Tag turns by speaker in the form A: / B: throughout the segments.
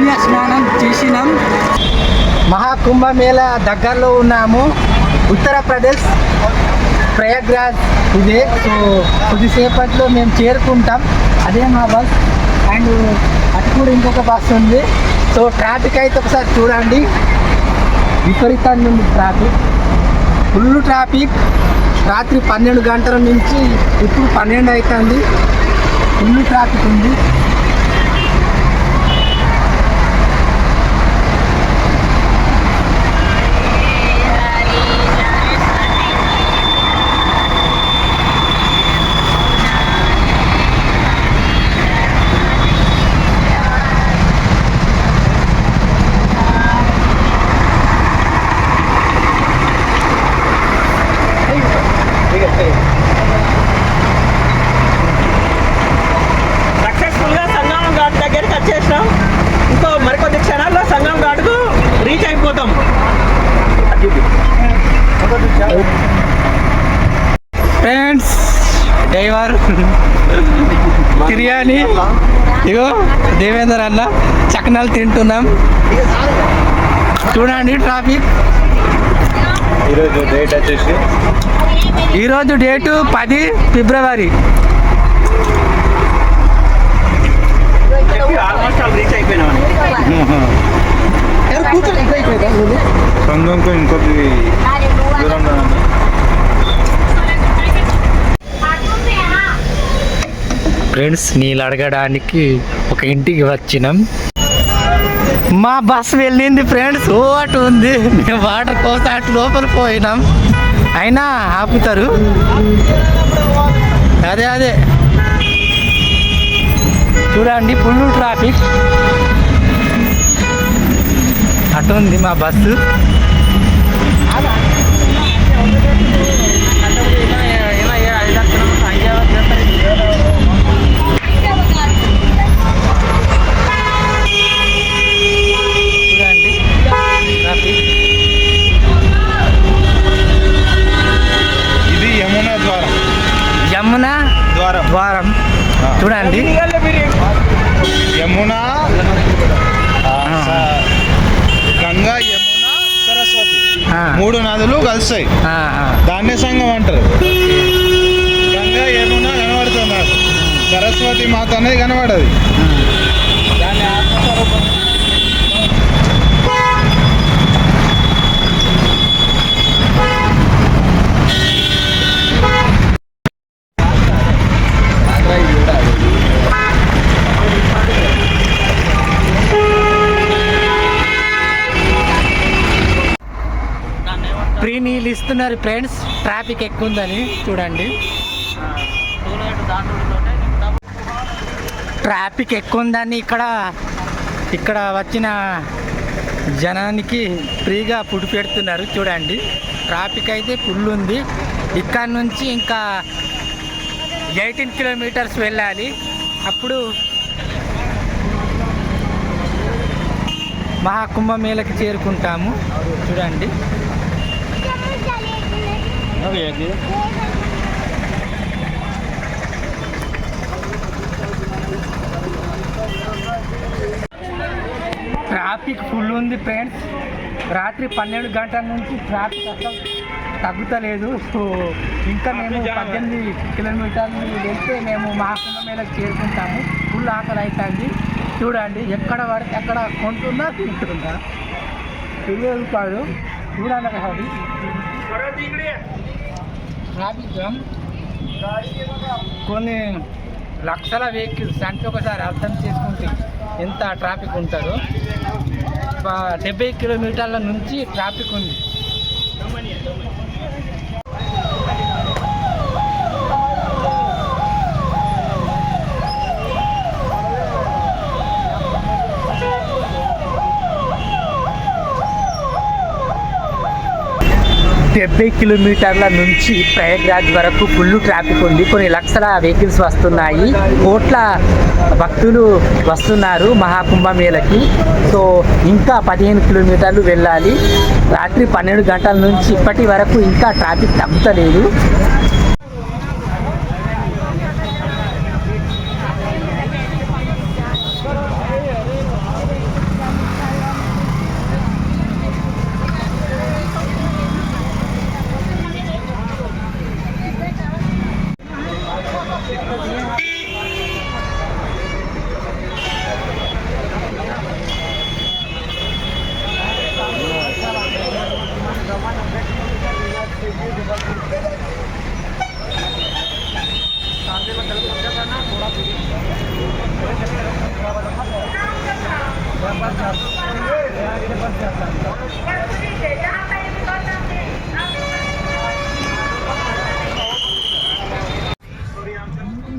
A: పుణ్య స్నానం చేసినాం. మహాకుంభమేళ దగ్గరలో ఉన్నాము. ఉత్తరప్రదేశ్ ప్రయాగ్రాజ్ ఇదే. సో కొద్దిసేపట్లో మేము చేరుకుంటాం. అదే మా బస్. అండ్ అటు కూడా ఇంకొక బస్ ఉంది. సో ట్రాఫిక్ అయితే ఒకసారి చూడండి. విపరీతంగా ఉంది ట్రాఫిక్, ఫుల్ ట్రాఫిక్. రాత్రి 12 గంటల నుంచి ఇప్పుడు 12 అవుతుంది. ఫుల్ ట్రాఫిక్ ఉంది.
B: సక్సెస్ఫుల్గా సంగమం ఘాట్ దగ్గరికి వచ్చేసినాం. ఇంకో మరికొద్ది క్షణాల్లో సంగమం ఘాట్కు రీచ్ అయిపోతాం.
A: ఫ్రెండ్స్, డ్రైవర్ బిర్యానీ, ఇగో దేవేందర్ అన్న చకనాలు తింటున్నాం. చూడండి ట్రాఫిక్. ఈరోజు డేటు 10 ఫిబ్రవరి.
B: ఆల్మోస్ట్ ఆల్ రీచ్ అయిపోయినాం.
C: సంఘంకు ఇంకొద్ది దూరం.
A: ఫ్రెండ్స్, నీళ్ళు అడగడానికి ఒక ఇంటికి వచ్చినాం. మా బస్సు వెళ్ళింది ఫ్రెండ్స్. ఓ అటు ఉంది. మేము వాటర్ కోసం అటు లోపల పోయినాం. అయినా ఆపుతారు. అదే చూడండి, ఫుల్ ట్రాఫిక్. అటు ఉంది మా బస్సు. యమునా ద్వారం చూడండి.
C: యమునా, గంగా, యమునా, సరస్వతి 3 నదులు కలుస్తాయి. దాన్నే సంగం అంటారు. గంగా, యమున కనబడుతున్నారు. సరస్వతి మాత అనేది కనబడదు. దాన్ని ఆత్మస్వరూపం.
A: ఫ్రీ నీళ్ళు ఇస్తున్నారు ఫ్రెండ్స్. ట్రాఫిక్ ఎక్కువ ఉందని చూడండి. ట్రాఫిక్ ఎక్కువ ఉందని ఇక్కడ వచ్చిన జనానికి ఫ్రీగా ఫుడ్ పెడుతున్నారు. చూడండి, ట్రాఫిక్ అయితే ఫుల్ ఉంది. ఇక్కడ నుంచి ఇంకా 18 కిలోమీటర్స్ వెళ్ళాలి. అప్పుడు మహాకుంభమేళకి చేరుకుంటాము. చూడండి. ట్రాఫిక్ ఫుల్ ఉంది ఫ్రెండ్స్. రాత్రి 12 గంటల నుంచి ట్రాఫిక్ అసలు తగ్గుతలేదు. సో ఇంకా మేము 18 కిలోమీటర్లు వెళ్తే మేము మహాకుంభమేళకి చేరుకుంటాము. ఫుల్ ఆకలి అవుతుంది. చూడండి, ఎక్కడ పడితే అక్కడ కొంటున్నా తింటున్నా. 20 రూపాయలు చూడాలి కదా. Traffic jam. కొన్ని లక్షల వెహికల్స్ అంటే ఒకసారి అర్థం చేసుకుంటే ఎంత ట్రాఫిక్ ఉంటుందో. 70 కిలోమీటర్ల నుంచి ట్రాఫిక్ ఉంది. డెబ్బై కిలోమీటర్ల నుంచి ప్రయాగ్రాజ్ వరకు ఫుల్ ట్రాఫిక్ ఉంది. కొన్ని లక్షల వెహికల్స్ వస్తున్నాయి. కోట్ల భక్తులు వస్తున్నారు మహాకుంభమేళకి. సో ఇంకా 15 కిలోమీటర్లు వెళ్ళాలి. రాత్రి 12 గంటల నుంచి ఇప్పటి వరకు ఇంకా ట్రాఫిక్ తగ్గుతలేదు.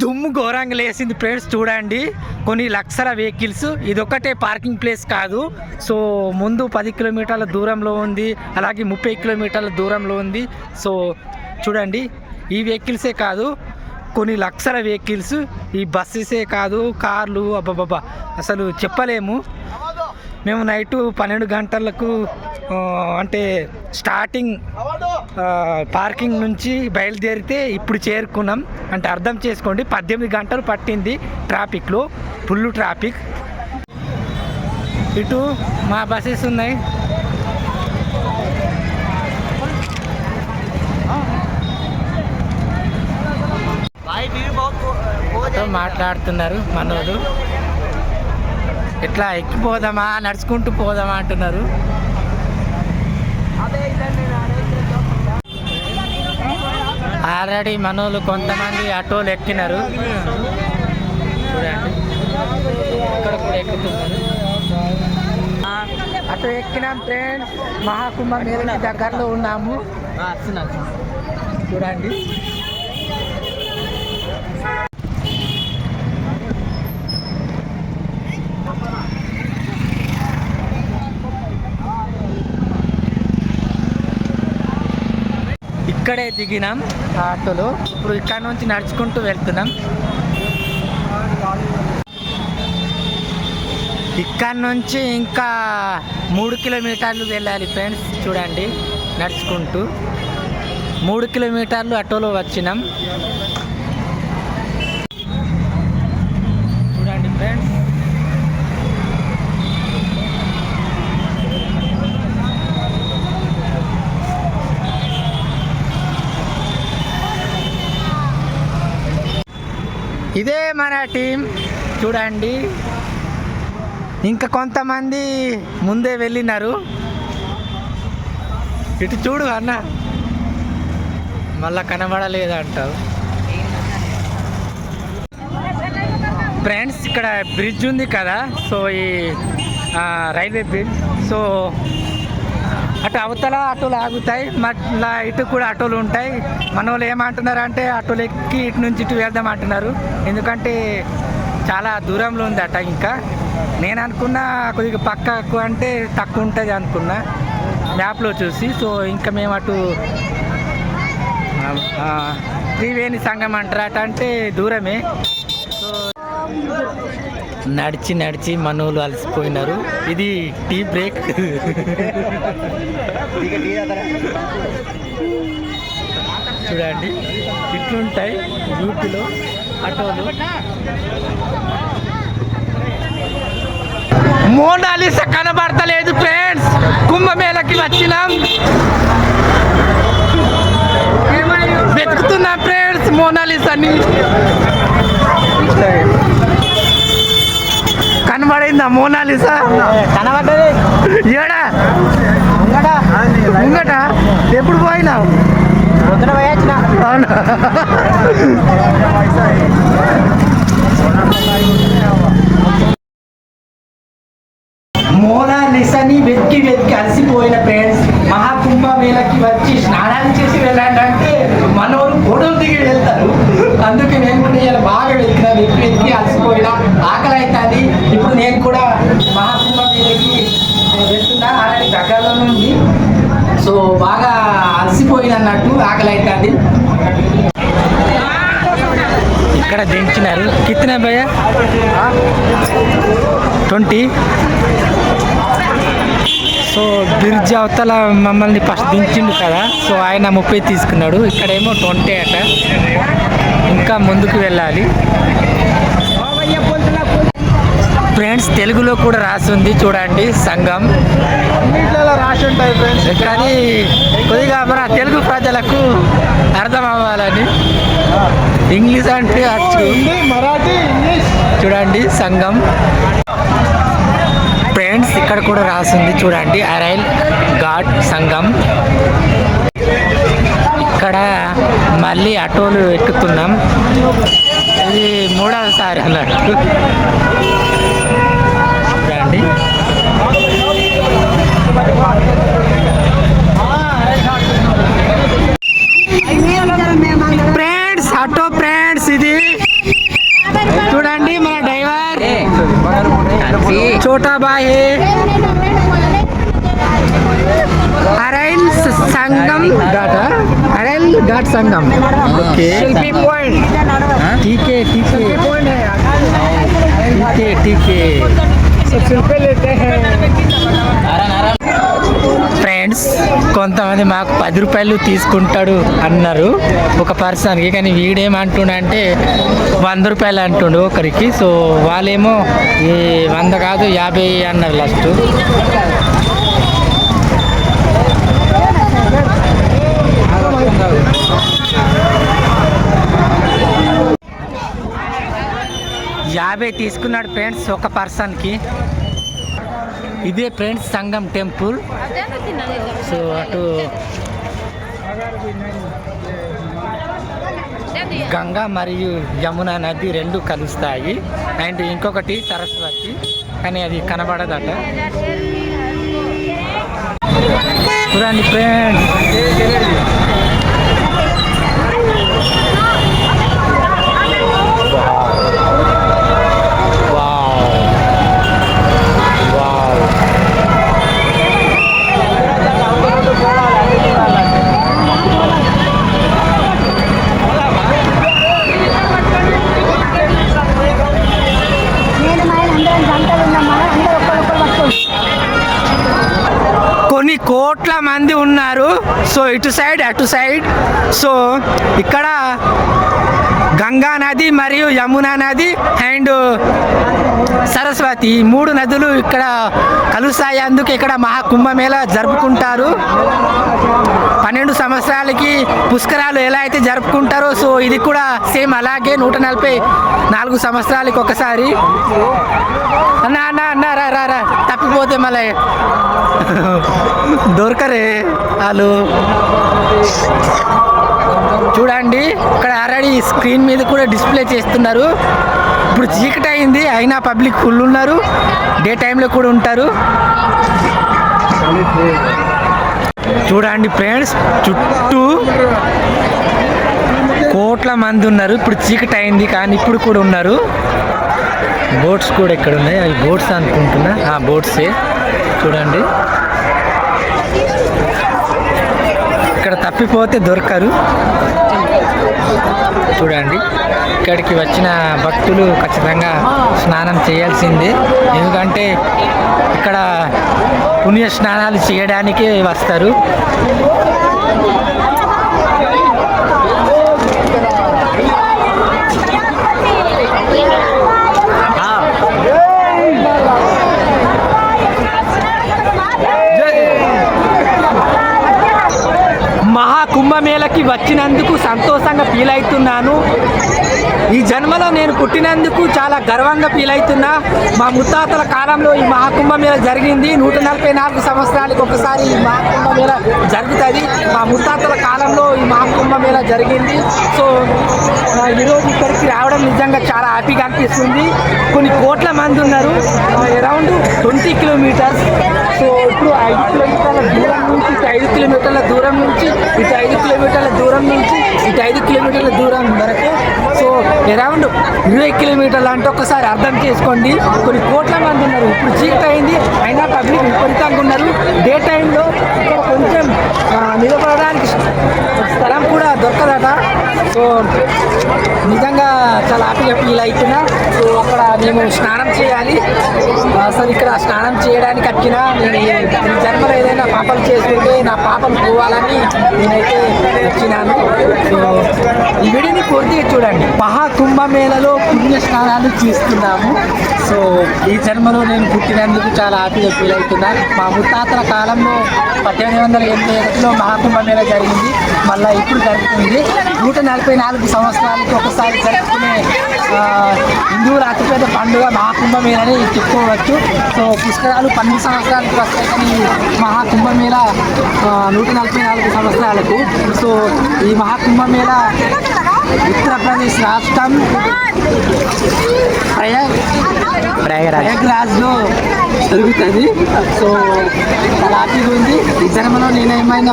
A: దుమ్ము ఘోరంగా లేసింది ఫ్రెండ్స్. చూడండి, కొన్ని లక్షల వెహికల్స్. ఇదొక్కటే పార్కింగ్ ప్లేస్ కాదు. సో ముందు 10 కిలోమీటర్ల దూరంలో ఉంది, అలాగే 30 కిలోమీటర్ల దూరంలో ఉంది. సో చూడండి, ఈ వెహికల్సే కాదు, కొన్ని లక్షల వెహికల్స్. ఈ బస్సెసే కాదు, కార్లు, అబ్బాబ్బా అసలు చెప్పలేము. మేము నైటు 12 గంటలకు అంటే స్టార్టింగ్ పార్కింగ్ నుంచి బయలుదేరితే ఇప్పుడు చేరుకున్నాం. అంటే అర్థం చేసుకోండి, 18 గంటలు పట్టింది ట్రాఫిక్లో, ఫుల్ ట్రాఫిక్. ఇటు మా బస్సెస్ ఉన్నాయి. మాట్లాడుతున్నారు మనోళ్ళు. ఎట్లా ఎక్కిపోదామా, నడుచుకుంటూ పోదామా అంటున్నారు. ఆల్రెడీ మనోళ్ళు కొంతమంది ఆటోలు ఎక్కినారు. చూడండి, ఇక్కడ కూడా ఎక్కుతున్నారు. ఆటో ఎక్కినాం ఫ్రెండ్స్. మహాకుంభ మేళకి దగ్గరలో ఉన్నాము. చూడండి, ఇక్కడే దిగినాం ఆటోలో. ఇప్పుడు ఇక్కడ నుంచి నడుచుకుంటూ వెళ్తున్నాం. ఇక్కడ నుంచి ఇంకా 3 కిలోమీటర్లు వెళ్ళాలి ఫ్రెండ్స్. చూడండి, నడుచుకుంటూ 3 కిలోమీటర్లు ఆటోలో వచ్చినాం. చూడండి ఫ్రెండ్స్, ఇదే మన టీం. చూడండి, ఇంకా కొంతమంది ముందే వెళ్ళినారు. ఇటు చూడు అన్న, మళ్ళా కనబడలేదంటావు. ఫ్రెండ్స్, ఇక్కడ బ్రిడ్జ్ ఉంది కదా, సో ఈ రైల్వే బ్రిడ్జ్. సో అటు అవతల ఆటోలు ఆగుతాయి, మళ్ళీ ఇటు కూడా ఆటోలు ఉంటాయి. మన వాళ్ళు ఏమంటున్నారు అంటే ఆటోలు ఎక్కి ఇటు నుంచి ఇటు వెళ్దాం అంటున్నారు. ఎందుకంటే చాలా దూరంలో ఉంది అట. ఇంకా నేను అనుకున్నా కొద్దిగా పక్కకు అంటే తక్కువ ఉంటుంది అనుకున్నా మ్యాప్లో చూసి. సో ఇంకా మేము అటు త్రివేణి సంఘం అంటారు అట, అంటే దూరమే. సో నడిచి నడిచి మనోళ్ళు అలసిపోయినారు. ఇది టీ బ్రేక్. చూడండి, ఇట్లుంటాయి యూపీలో ఆటోలు. మోనాలిసా కనబడతలేదు ఫ్రెండ్స్. కుంభమేళకి వచ్చినాం, వెతుకుతున్నా ఫ్రెండ్స్ మోనాలిసాని. కనబడిందా మోనాలిసా? కనబడ్డది. ఏడా ముంగట ఎప్పుడు పోయినావు? పొద్దున పోయొచ్చిన. అవునా? మోనాలిసాని వెతికి వెతికి అలసిపోయిన ఫ్రెండ్స్. మహాకుంభ మేళకి వచ్చి స్నానాలు చేసి వెళ్ళండి అంటే మనోరు గొడవలు దిగి వెళ్తారు. అందుకే నేను కూడా ఇలా బాగా వెతికినా, వెతికి వెతికి అలసిపోయినా, ఆకలి అవుతుంది. ఇప్పుడు నేను కూడా మహాకుంభ మేళకి వెళ్తున్నా, అలాంటి దగ్గరలో నుండి. సో బాగా అలసిపోయిన అన్నట్టు, ఆకలి అవుతుంది. ఇక్కడ దించినారు. కితనే భయ్యా? 20. సో బ్రిడ్జ్ అవతల మమ్మల్ని ఫస్ట్ దించిండు కదా, సో ఆయన 30 తీసుకున్నాడు. ఇక్కడేమో 20 అట. ఇంకా ముందుకు వెళ్ళాలి ఫ్రెండ్స్. తెలుగులో కూడా రాసి ఉంది చూడండి, సంఘం. రాసి ఉంటాయి ఫ్రెండ్స్, కానీ కొద్దిగా మన తెలుగు ప్రజలకు అర్థం అవ్వాలని. ఇంగ్లీష్ అంటే మరాఠీ, ఇంగ్లీష్. చూడండి సంఘం ఫ్రెండ్స్, ఇక్కడ కూడా రాసింది చూడండి, అరైల్ ఘాట్ సంఘం. ఇక్కడ మళ్ళీ ఆటోలు ఎక్కుతున్నాం. ఇది 3వసారి అన్నట్టు. చూడండి, छोटा भाई है अरेल संगम घाट अरेल घाट संगम ओके ठीक है शिल्पे लेते हैं ఫ్రెండ్స్ కొంతమంది మాకు 10 రూపాయలు తీసుకుంటాడు అన్నారు ఒక పర్సన్కి, కానీ వీడేమంటుండంటే 100 రూపాయలు అంటుండు ఒకరికి. సో వాళ్ళేమో ఈ 100 కాదు 50 అన్నారు లాస్ట్. యాభై తీసుకున్నాడు ఫ్రెండ్స్ ఒక పర్సన్కి. ఇదే ఫ్రెండ్స్ సంగం టెంపుల్. సో అటు గంగా మరియు యమున నది రెండు కలుస్తాయి. అండ్ ఇంకొకటి సరస్వతి, కానీ అది కనబడదట. చూడండి ఫ్రెండ్స్, కొన్ని కోట్ల మంది ఉన్నారు. సో ఇటు సైడ్ అటు సైడ్. సో ఇక్కడ గంగా నది మరియు యమునా నది అండ్ సరస్వతి, ఈ 3 నదులు ఇక్కడ కలుస్తాయి. అందుకే ఇక్కడ మహాకుంభమేళా జరుపుకుంటారు. 12 సంవత్సరాలకి పుష్కరాలు ఎలా అయితే జరుపుకుంటారో, సో ఇది కూడా సేమ్ అలాగే 144 సంవత్సరాలకి ఒకసారి. అన్న అన్న అన్న రా రా రా, తప్పిపోతే మళ్ళీ దొరకరే వాళ్ళు. చూడండి ఇక్కడ ఆల్రెడీ స్క్రీన్ మీద కూడా డిస్ప్లే చేస్తున్నారు. ఇప్పుడు చీకటి అయింది అయినా పబ్లిక్ ఫుల్ ఉన్నారు. డే టైంలో కూడా ఉంటారు. చూడండి ఫ్రెండ్స్, చుట్టూ కోట్ల మంది ఉన్నారు. ఇప్పుడు చీకటి అయింది కానీ ఇప్పుడు కూడా ఉన్నారు. బోట్స్ కూడా ఇక్కడ ఉన్నాయి. అవి బోట్స్ అనుకుంటున్నా, ఆ బోట్సే. చూడండి ఇక్కడ తప్పిపోతే దొరకరు. చూడండి ఇక్కడికి వచ్చిన భక్తులు ఖచ్చితంగా స్నానం చేయాల్సిందే. ఎందుకంటే ఇక్కడ పుణ్య స్నానాలు చేయడానికే వస్తారు. మహాకుంభమేళకి వచ్చినందుకు సంతోషంగా ఫీల్ అవుతున్నాను. ఈ జన్మలో నేను పుట్టినందుకు చాలా గర్వంగా ఫీల్ అవుతున్నా. మా ముత్తాతల కాలంలో ఈ మహాకుంభమేళ జరిగింది. 144 సంవత్సరాలకు ఒకసారి ఈ మహాకుంభమేళ జరుగుతుంది. మా ముత్తాతల కాలంలో ఈ మహాకుంభమేళ జరిగింది. సో ఈరోజు ఇక్కడికి రావడం నిజంగా చాలా హ్యాపీగా అనిపిస్తుంది. కొన్ని కోట్ల మంది ఉన్నారు. Around 20 kilometres. సో ఇప్పుడు 5 కిలోమీటర్ల దూరం నుంచి ఇటు 5 కిలోమీటర్ల దూరం నుంచి ఇటు 5 కిలోమీటర్ల దూరం నుంచి ఇటు 5 కిలోమీటర్ల దూరం వరకు. సో అరౌండ్ 20 కిలోమీటర్లు అంటే ఒకసారి అర్థం చేసుకోండి. కొన్ని కోట్ల మంది ఉన్నారు. ఇప్పుడు చీకటి అయింది అయినా పబ్లిక్ విపరీతంగా ఉన్నారు. డే టైంలో ఇక్కడ కొంచెం నిలబడడానికి స్థలం కూడా దొరకదట. సో నిజంగా చాలా హ్యాపీగా ఫీల్ అవుతున్నా. సో అక్కడ మేము స్నానం చేయాలి. అసలు ఇక్కడ స్నానం చేయడానికి వచ్చినా నేను ఈ జన్మలో ఏదైనా పాపలు చేసుకుంటే నా పాపలు పోవాలని నేనైతే వచ్చినాను. సో ఈ వీడియోని పూర్తిగా చూడండి. మహాకుంభమేళలో పుణ్య స్నానాలు చేస్తున్నాము. సో ఈ జన్మలో నేను పుట్టినందుకు చాలా హ్యాపీగా ఫీల్ అవుతున్నా. మా ముత్తాతల కాలంలో 1881లో మహాకుంభమేళ జరిగింది. మళ్ళీ ఇప్పుడు జరుగుతుంది. 144 సంవత్సరాలకి ఒకసారి జరుపుకునే హిందువుల అతిపెద్ద పండుగ మహాకుంభమేళని చెప్పుకోవచ్చు. సో పుష్కరాలు 12 సంవత్సరాలకు వస్తాయి, కానీ మహాకుంభమేళ 144 సంవత్సరాలకు. సో ఈ మహాకుంభమేళ ఉత్తరప్రదేశ్ రాష్ట్రం ప్రయాగ్రాజ్లో జరుగుతుంది. సో చాలా హ్యాపీగా ఉంది. ఈ జన్మలో నేను ఏమైనా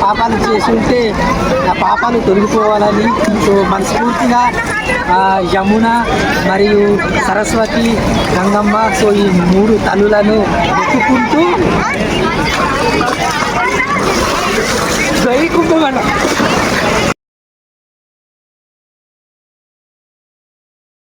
A: పాపాలు చేసి ఉంటే ఆ పాపాలు తొలగిపోవాలని సో మనస్ఫూర్తిగా యమున మరియు సరస్వతి గంగమ్మ సో ఈ 3 తల్లులను మొక్కుకుంటూ జై కుంభమేళ.